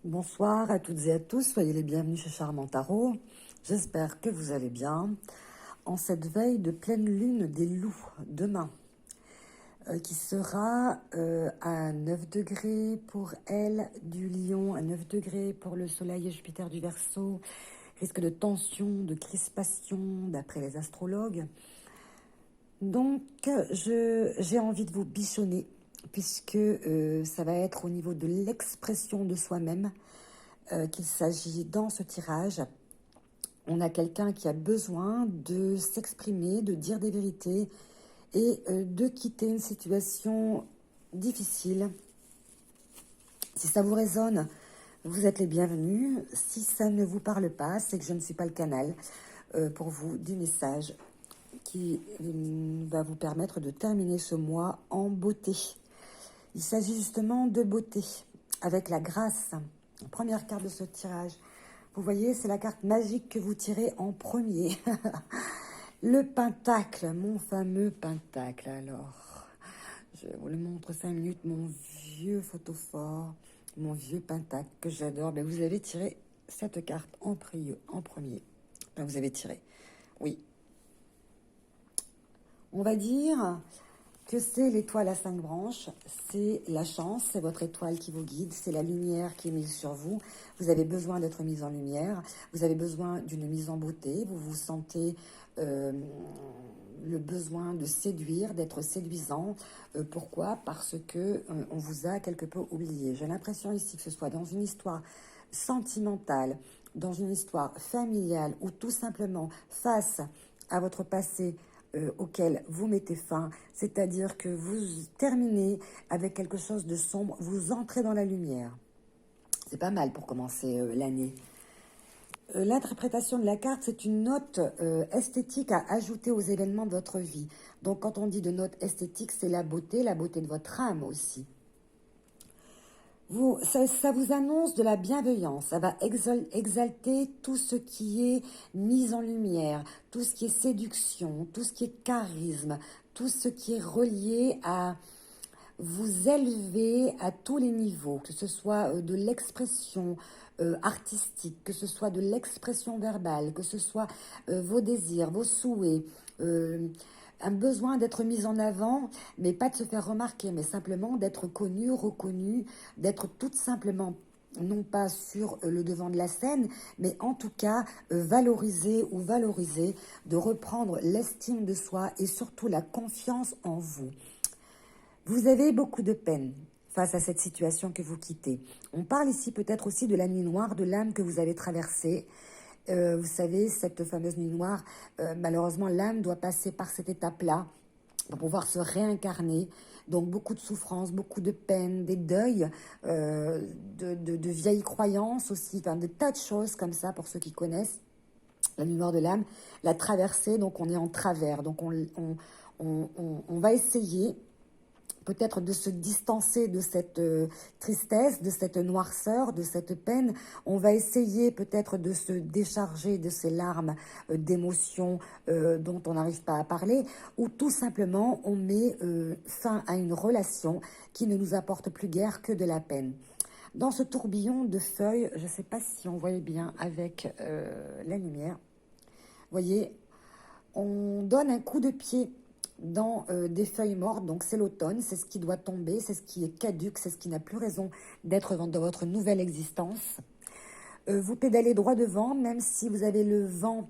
Bonsoir à toutes et à tous, soyez les bienvenus chez Charmant Tarot. J'espère que vous allez bien. En cette veille de pleine lune des loups, demain, qui sera à 9 degrés pour elle du Lion, à 9 degrés pour le Soleil et Jupiter du Verseau, risque de tension, de crispation d'après les astrologues. Donc, j'ai envie de vous bichonner, puisque ça va être au niveau de l'expression de soi-même qu'il s'agit dans ce tirage. On a quelqu'un qui a besoin de s'exprimer, de dire des vérités et de quitter une situation difficile. Si ça vous résonne, vous êtes les bienvenus. Si ça ne vous parle pas, c'est que je ne suis pas le canal pour vous du message qui va vous permettre de terminer ce mois en beauté. Il s'agit justement de beauté, avec la grâce. La première carte de ce tirage, vous voyez, c'est la carte magique que vous tirez en premier. Le pentacle, mon fameux pentacle. Alors, je vous le montre 5 minutes, mon vieux photophore, mon vieux pentacle que j'adore. Ben, vous avez tiré cette carte en premier. Ben, vous avez tiré, oui. On va dire que c'est l'étoile à 5 branches, c'est la chance, c'est votre étoile qui vous guide, c'est la lumière qui est mise sur vous. Vous avez besoin d'être mise en lumière, vous avez besoin d'une mise en beauté, vous vous sentez le besoin de séduire, d'être séduisant. Pourquoi? Parce que on vous a quelque peu oublié. J'ai l'impression ici que ce soit dans une histoire sentimentale, dans une histoire familiale ou tout simplement face à votre passé, auquel vous mettez fin, c'est-à-dire que vous terminez avec quelque chose de sombre, vous entrez dans la lumière. C'est pas mal pour commencer l'année. L'interprétation de la carte, c'est une note esthétique à ajouter aux événements de votre vie. Donc quand on dit de note esthétique, c'est la beauté de votre âme aussi. Ça vous annonce de la bienveillance, ça va exalter tout ce qui est mise en lumière, tout ce qui est séduction, tout ce qui est charisme, tout ce qui est relié à vous élever à tous les niveaux, que ce soit de l'expression artistique, que ce soit de l'expression verbale, que ce soit vos désirs, vos souhaits, un besoin d'être mis en avant, mais pas de se faire remarquer, mais simplement d'être connu, reconnu, d'être tout simplement non pas sur le devant de la scène, mais en tout cas valorisé ou valorisé, de reprendre l'estime de soi et surtout la confiance en vous. Vous avez beaucoup de peine face à cette situation que vous quittez. On parle ici peut-être aussi de la nuit noire de l'âme que vous avez traversée. Vous savez, cette fameuse nuit noire, malheureusement, l'âme doit passer par cette étape-là pour pouvoir se réincarner. Donc, beaucoup de souffrances, beaucoup de peine, des deuils, de vieilles croyances aussi, enfin, de tas de choses comme ça pour ceux qui connaissent. La nuit noire de l'âme, la traversée, donc on est en travers. Donc, on va essayer peut-être de se distancer de cette tristesse, de cette noirceur, de cette peine. On va essayer peut-être de se décharger de ces larmes d'émotions dont on n'arrive pas à parler, ou tout simplement on met fin à une relation qui ne nous apporte plus guère que de la peine. Dans ce tourbillon de feuilles, je ne sais pas si on voyait bien avec la lumière, vous voyez, on donne un coup de pied dans des feuilles mortes, donc c'est l'automne, c'est ce qui doit tomber, c'est ce qui est caduque, c'est ce qui n'a plus raison d'être dans votre nouvelle existence. Vous pédalez droit devant, même si vous avez le vent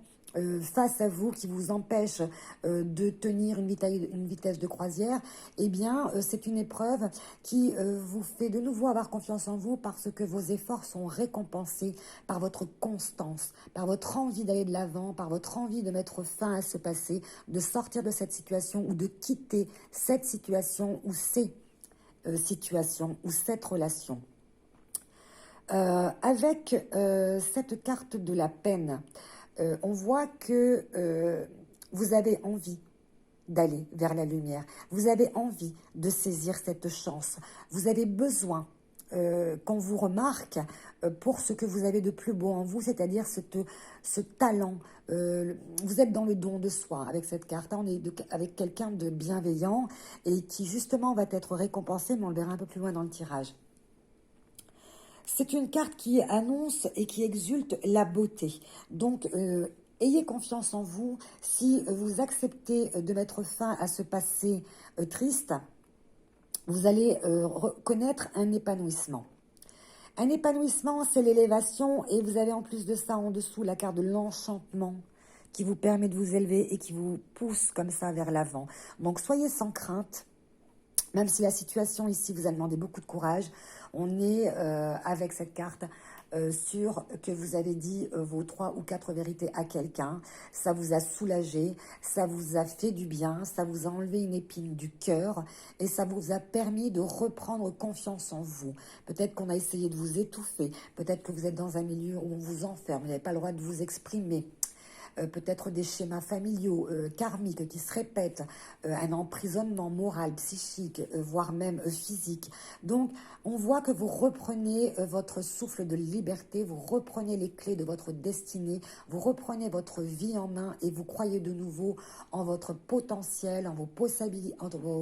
face à vous qui vous empêche de tenir une vitesse de croisière, eh bien, c'est une épreuve qui vous fait de nouveau avoir confiance en vous parce que vos efforts sont récompensés par votre constance, par votre envie d'aller de l'avant, par votre envie de mettre fin à ce passé, de sortir de cette situation ou de quitter cette situation ou ces situations ou cette relation. Avec cette carte de la peine, on voit que vous avez envie d'aller vers la lumière. Vous avez envie de saisir cette chance. Vous avez besoin qu'on vous remarque pour ce que vous avez de plus beau en vous, c'est-à-dire ce talent. Vous êtes dans le don de soi avec cette carte. On est avec quelqu'un de bienveillant et qui justement va être récompensé, mais on le verra un peu plus loin dans le tirage. C'est une carte qui annonce et qui exulte la beauté. Donc, ayez confiance en vous. Si vous acceptez de mettre fin à ce passé triste, vous allez connaître un épanouissement. Un épanouissement, c'est l'élévation, et vous avez en plus de ça en dessous la carte de l'enchantement qui vous permet de vous élever et qui vous pousse comme ça vers l'avant. Donc soyez sans crainte, même si la situation ici vous a demandé beaucoup de courage. On est avec cette carte sur que vous avez dit vos 3 ou 4 vérités à quelqu'un. Ça vous a soulagé, ça vous a fait du bien, ça vous a enlevé une épine du cœur et ça vous a permis de reprendre confiance en vous. Peut-être qu'on a essayé de vous étouffer, peut-être que vous êtes dans un milieu où on vous enferme, vous n'avez pas le droit de vous exprimer. Peut-être des schémas familiaux, karmiques qui se répètent, un emprisonnement moral, psychique, voire même physique. Donc, on voit que vous reprenez votre souffle de liberté, vous reprenez les clés de votre destinée, vous reprenez votre vie en main et vous croyez de nouveau en votre potentiel, en vos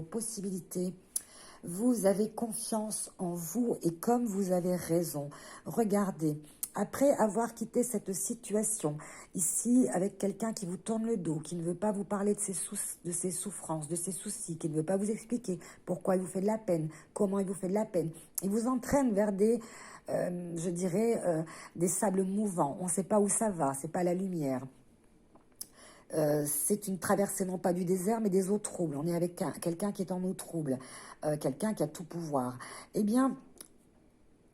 possibilités. Vous avez confiance en vous et comme vous avez raison, regardez, après avoir quitté cette situation, ici avec quelqu'un qui vous tourne le dos, qui ne veut pas vous parler de ses souffrances, de ses soucis, qui ne veut pas vous expliquer pourquoi il vous fait de la peine, comment il vous fait de la peine, il vous entraîne vers des, je dirais, des sables mouvants. On ne sait pas où ça va, c'est pas la lumière. C'est une traversée non pas du désert mais des eaux troubles. On est avec quelqu'un qui est en eau trouble, quelqu'un qui a tout pouvoir. Eh bien,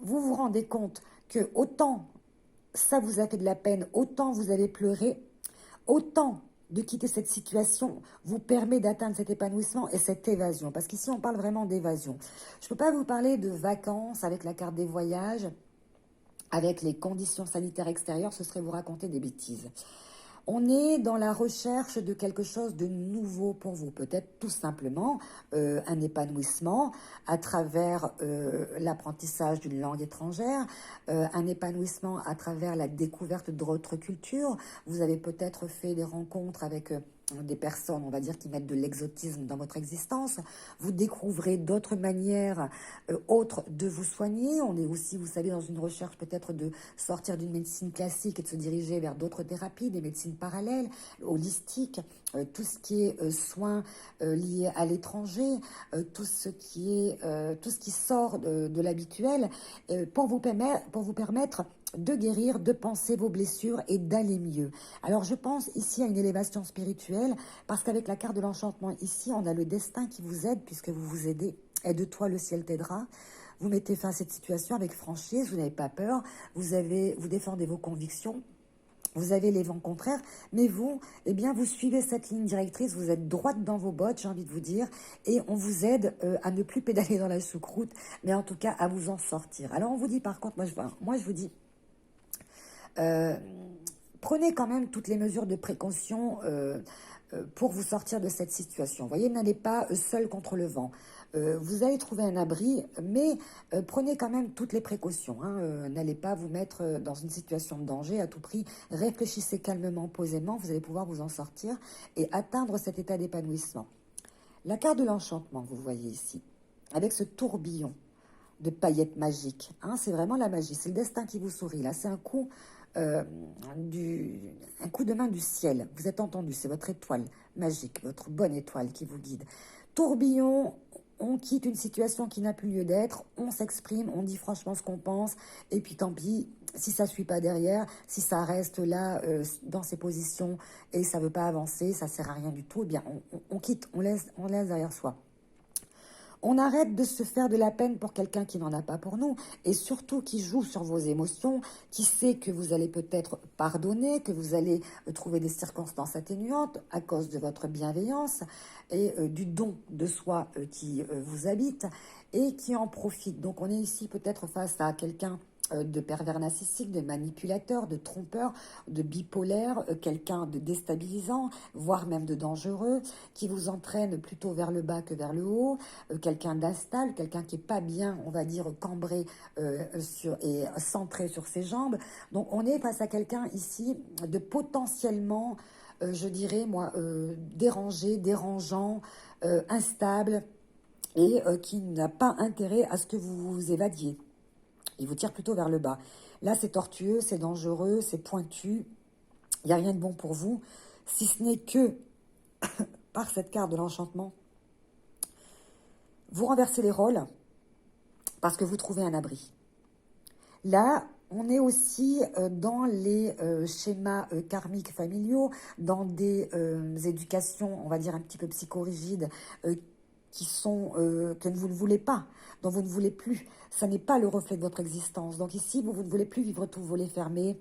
vous vous rendez compte que autant ça vous a fait de la peine, autant vous avez pleuré, autant de quitter cette situation vous permet d'atteindre cet épanouissement et cette évasion. Parce qu'ici, on parle vraiment d'évasion. Je ne peux pas vous parler de vacances avec la carte des voyages, avec les conditions sanitaires extérieures, ce serait vous raconter des bêtises. On est dans la recherche de quelque chose de nouveau pour vous. Peut-être tout simplement un épanouissement à travers l'apprentissage d'une langue étrangère, un épanouissement à travers la découverte d'autres cultures. Vous avez peut-être fait des rencontres avec des personnes, on va dire, qui mettent de l'exotisme dans votre existence. Vous découvrez d'autres manières autres de vous soigner. On est aussi, vous savez, dans une recherche peut-être de sortir d'une médecine classique et de se diriger vers d'autres thérapies, des médecines parallèles, holistiques, tout ce qui est soins liés à l'étranger, tout ce qui sort de l'habituel, pour vous permettre de guérir, de penser vos blessures et d'aller mieux. Alors je pense ici à une élévation spirituelle, parce qu'avec la carte de l'enchantement ici, on a le destin qui vous aide, puisque vous vous aidez. Aide-toi, le ciel t'aidera. Vous mettez fin à cette situation avec franchise, vous n'avez pas peur, vous défendez vos convictions. Vous avez les vents contraires, mais vous, eh bien, vous suivez cette ligne directrice, vous êtes droite dans vos bottes, j'ai envie de vous dire, et on vous aide à ne plus pédaler dans la choucroute, mais en tout cas à vous en sortir. Alors on vous dit par contre, moi je vous dis, prenez quand même toutes les mesures de précaution pour vous sortir de cette situation. Vous voyez, n'allez pas seul contre le vent. Vous allez trouver un abri, mais prenez quand même toutes les précautions. Hein. N'allez pas vous mettre dans une situation de danger à tout prix. Réfléchissez calmement, posément, vous allez pouvoir vous en sortir et atteindre cet état d'épanouissement. La carte de l'enchantement, vous voyez ici, avec ce tourbillon de paillettes magiques. Hein, c'est vraiment la magie, c'est le destin qui vous sourit. Là, c'est un coup de main du ciel. Vous êtes entendu, c'est votre étoile magique, votre bonne étoile qui vous guide. Tourbillon, on quitte une situation qui n'a plus lieu d'être, on s'exprime, on dit franchement ce qu'on pense, et puis tant pis, si ça ne suit pas derrière, si ça reste là dans ses positions et ça ne veut pas avancer, ça ne sert à rien du tout, eh bien on quitte, on laisse derrière soi. On arrête de se faire de la peine pour quelqu'un qui n'en a pas pour nous, et surtout qui joue sur vos émotions, qui sait que vous allez peut-être pardonner, que vous allez trouver des circonstances atténuantes à cause de votre bienveillance et du don de soi qui vous habite et qui en profite. Donc on est ici peut-être face à quelqu'un de pervers narcissique, de manipulateur, de trompeur, de bipolaire, quelqu'un de déstabilisant, voire même de dangereux, qui vous entraîne plutôt vers le bas que vers le haut, quelqu'un d'instable, quelqu'un qui n'est pas bien, on va dire, cambré et centré sur ses jambes. Donc on est face à quelqu'un ici de potentiellement, je dirais moi, dérangé, dérangeant, instable, et qui n'a pas intérêt à ce que vous vous évadiez. Il vous tire plutôt vers le bas. Là, c'est tortueux, c'est dangereux, c'est pointu. Il n'y a rien de bon pour vous, si ce n'est que, par cette carte de l'enchantement, vous renversez les rôles parce que vous trouvez un abri. Là, on est aussi dans les schémas karmiques familiaux, dans des éducations, on va dire, un petit peu psychorigides, que vous ne voulez pas, dont vous ne voulez plus. Ça n'est pas le reflet de votre existence. Donc ici, vous ne voulez plus vivre tous vos volets fermés,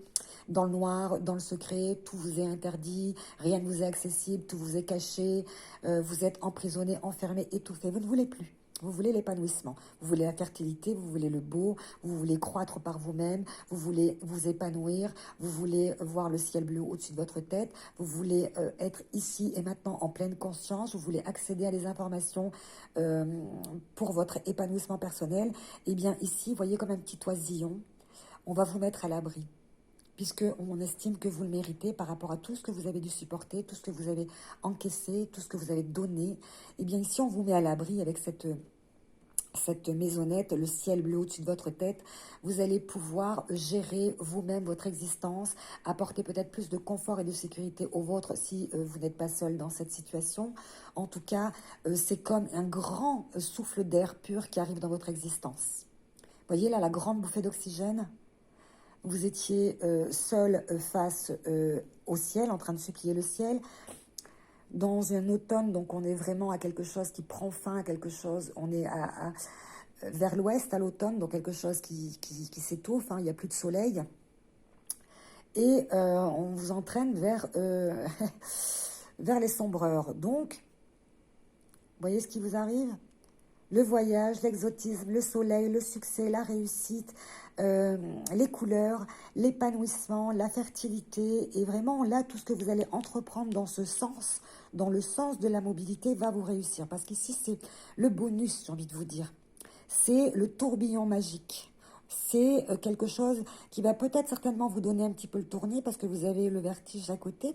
dans le noir, dans le secret, tout vous est interdit, rien ne vous est accessible, tout vous est caché, vous êtes emprisonné, enfermé, étouffé. Vous ne voulez plus. Vous voulez l'épanouissement, vous voulez la fertilité, vous voulez le beau, vous voulez croître par vous-même, vous voulez vous épanouir, vous voulez voir le ciel bleu au-dessus de votre tête, vous voulez être ici et maintenant en pleine conscience, vous voulez accéder à des informations pour votre épanouissement personnel. Eh bien ici, voyez comme un petit oisillon, on va vous mettre à l'abri, puisqu'on estime que vous le méritez par rapport à tout ce que vous avez dû supporter, tout ce que vous avez encaissé, tout ce que vous avez donné. Eh bien ici, on vous met à l'abri avec cette maisonnette, le ciel bleu au-dessus de votre tête. Vous allez pouvoir gérer vous-même votre existence, apporter peut-être plus de confort et de sécurité au vôtre si vous n'êtes pas seul dans cette situation. En tout cas, c'est comme un grand souffle d'air pur qui arrive dans votre existence. Voyez là, la grande bouffée d'oxygène. Vous étiez seul face au ciel, en train de supplier le ciel. Dans un automne, donc on est vraiment à quelque chose qui prend fin, à quelque chose, on est vers l'ouest à l'automne, donc quelque chose qui s'étouffe, hein, il n'y a plus de soleil. Et on vous entraîne vers, vers les sombreurs. Donc, vous voyez ce qui vous arrive ? Le voyage, l'exotisme, le soleil, le succès, la réussite, les couleurs, l'épanouissement, la fertilité. Et vraiment, là, tout ce que vous allez entreprendre dans ce sens, dans le sens de la mobilité, va vous réussir. Parce qu'ici, c'est le bonus, j'ai envie de vous dire. C'est le tourbillon magique. C'est quelque chose qui va peut-être certainement vous donner un petit peu le tournis parce que vous avez le vertige à côté.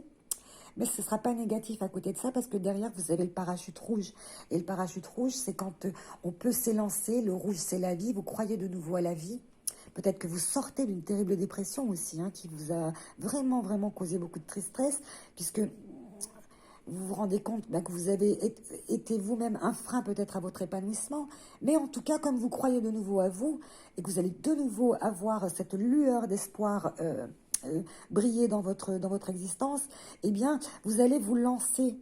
Mais ce ne sera pas négatif à côté de ça parce que derrière, vous avez le parachute rouge. Et le parachute rouge, c'est quand on peut s'élancer. Le rouge, c'est la vie. Vous croyez de nouveau à la vie. Peut-être que vous sortez d'une terrible dépression aussi, hein, qui vous a vraiment, vraiment causé beaucoup de tristesse, puisque vous vous rendez compte que vous avez été vous-même un frein peut-être à votre épanouissement. Mais en tout cas, comme vous croyez de nouveau à vous, et que vous allez de nouveau avoir cette lueur d'espoir briller dans votre existence, eh bien, vous allez vous lancer.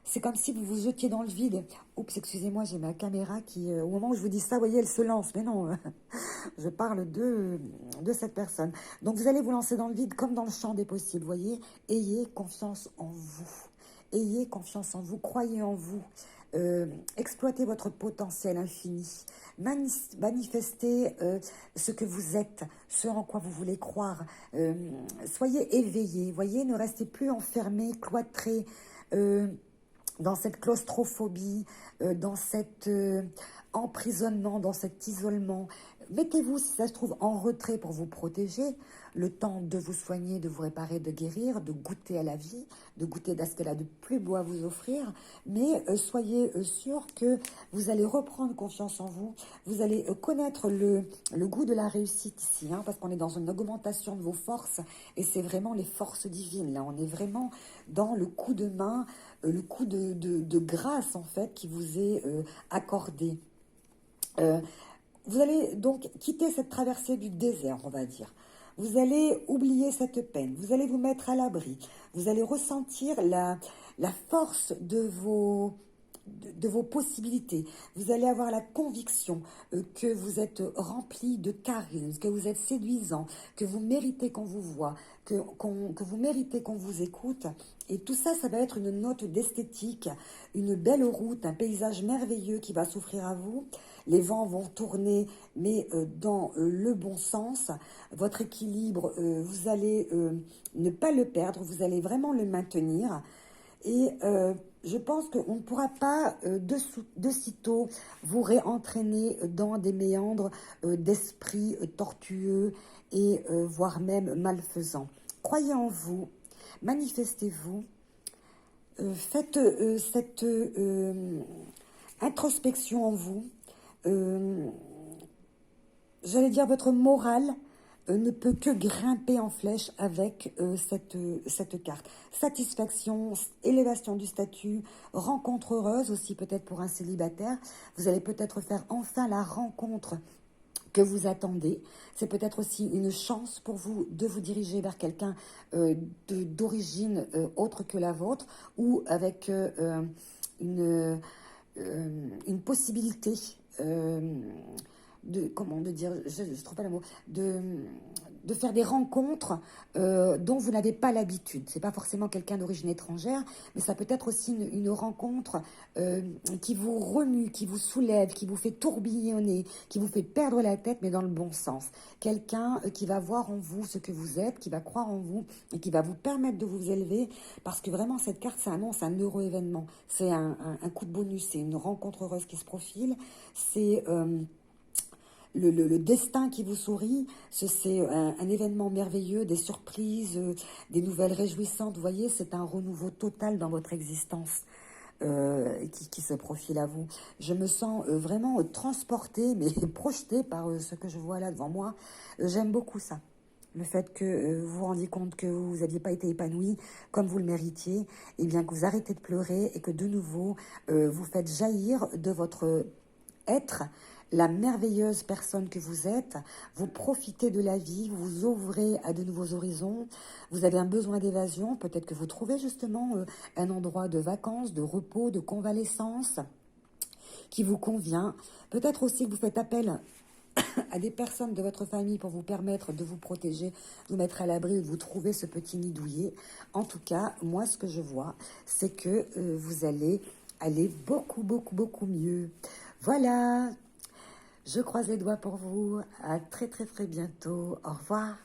C'est comme si vous vous jetiez dans le vide. Oups, excusez-moi, j'ai ma caméra qui, au moment où je vous dis ça, vous voyez, elle se lance. Mais non, je parle de cette personne. Donc, vous allez vous lancer dans le vide comme dans le champ des possibles, vous voyez. Ayez confiance en vous. Ayez confiance en vous, croyez en vous. Exploitez votre potentiel infini. Manifestez ce que vous êtes, ce en quoi vous voulez croire. Soyez éveillés, voyez, ne restez plus enfermés, cloîtrés dans cette claustrophobie, dans cet emprisonnement, dans cet isolement. Mettez-vous, si ça se trouve, en retrait pour vous protéger, le temps de vous soigner, de vous réparer, de guérir, de goûter à la vie, de goûter à ce qu'elle a de plus beau à vous offrir. Mais soyez sûr que vous allez reprendre confiance en vous. Vous allez connaître le goût de la réussite ici, hein, parce qu'on est dans une augmentation de vos forces. Et c'est vraiment les forces divines, là. On est vraiment dans le coup de main, le coup de grâce, en fait, qui vous est accordé. Vous allez donc quitter cette traversée du désert, on va dire. Vous allez oublier cette peine. Vous allez vous mettre à l'abri. Vous allez ressentir la force de vos possibilités. Vous allez avoir la conviction que vous êtes rempli de charisme, que vous êtes séduisant, que vous méritez qu'on vous voie, que vous méritez qu'on vous écoute. Et tout ça, ça va être une note d'esthétique, une belle route, un paysage merveilleux qui va s'offrir à vous. Les vents vont tourner, mais dans le bon sens. Votre équilibre, vous allez ne pas le perdre, vous allez vraiment le maintenir. Et je pense qu'on ne pourra pas de sitôt vous réentraîner dans des méandres d'esprit tortueux et voire même malfaisants. Croyez en vous, manifestez-vous, faites cette introspection en vous. j'allais dire, votre morale ne peut que grimper en flèche avec cette carte. Satisfaction, élévation du statut, rencontre heureuse aussi peut-être pour un célibataire. Vous allez peut-être faire enfin la rencontre que vous attendez. C'est peut-être aussi une chance pour vous de vous diriger vers quelqu'un d'origine autre que la vôtre ou avec une, une possibilité comment de dire, je trouve pas le mot, de faire des rencontres dont vous n'avez pas l'habitude. C'est pas forcément quelqu'un d'origine étrangère, mais ça peut être aussi une rencontre qui vous remue, qui vous soulève, qui vous fait tourbillonner, qui vous fait perdre la tête, mais dans le bon sens. Quelqu'un qui va voir en vous ce que vous êtes, qui va croire en vous et qui va vous permettre de vous élever, parce que vraiment cette carte, ça annonce un heureux événement. C'est un coup de bonus, c'est une rencontre heureuse qui se profile, c'est le destin qui vous sourit, c'est un événement merveilleux, des surprises, des nouvelles réjouissantes. Vous voyez, c'est un renouveau total dans votre existence qui se profile à vous. Je me sens vraiment transportée, mais projetée par ce que je vois là devant moi. J'aime beaucoup ça. Le fait que vous vous rendiez compte que vous n'aviez pas été épanoui comme vous le méritiez, et bien que vous arrêtez de pleurer et que de nouveau, vous faites jaillir de votre être la merveilleuse personne que vous êtes, vous profitez de la vie, vous vous ouvrez à de nouveaux horizons, vous avez un besoin d'évasion, peut-être que vous trouvez justement un endroit de vacances, de repos, de convalescence qui vous convient. Peut-être aussi que vous faites appel à des personnes de votre famille pour vous permettre de vous protéger, de vous mettre à l'abri, de vous trouver ce petit nid douillet. En tout cas, moi, ce que je vois, c'est que vous allez aller beaucoup, beaucoup, beaucoup mieux. Voilà, je croise les doigts pour vous. À très, très, très bientôt. Au revoir.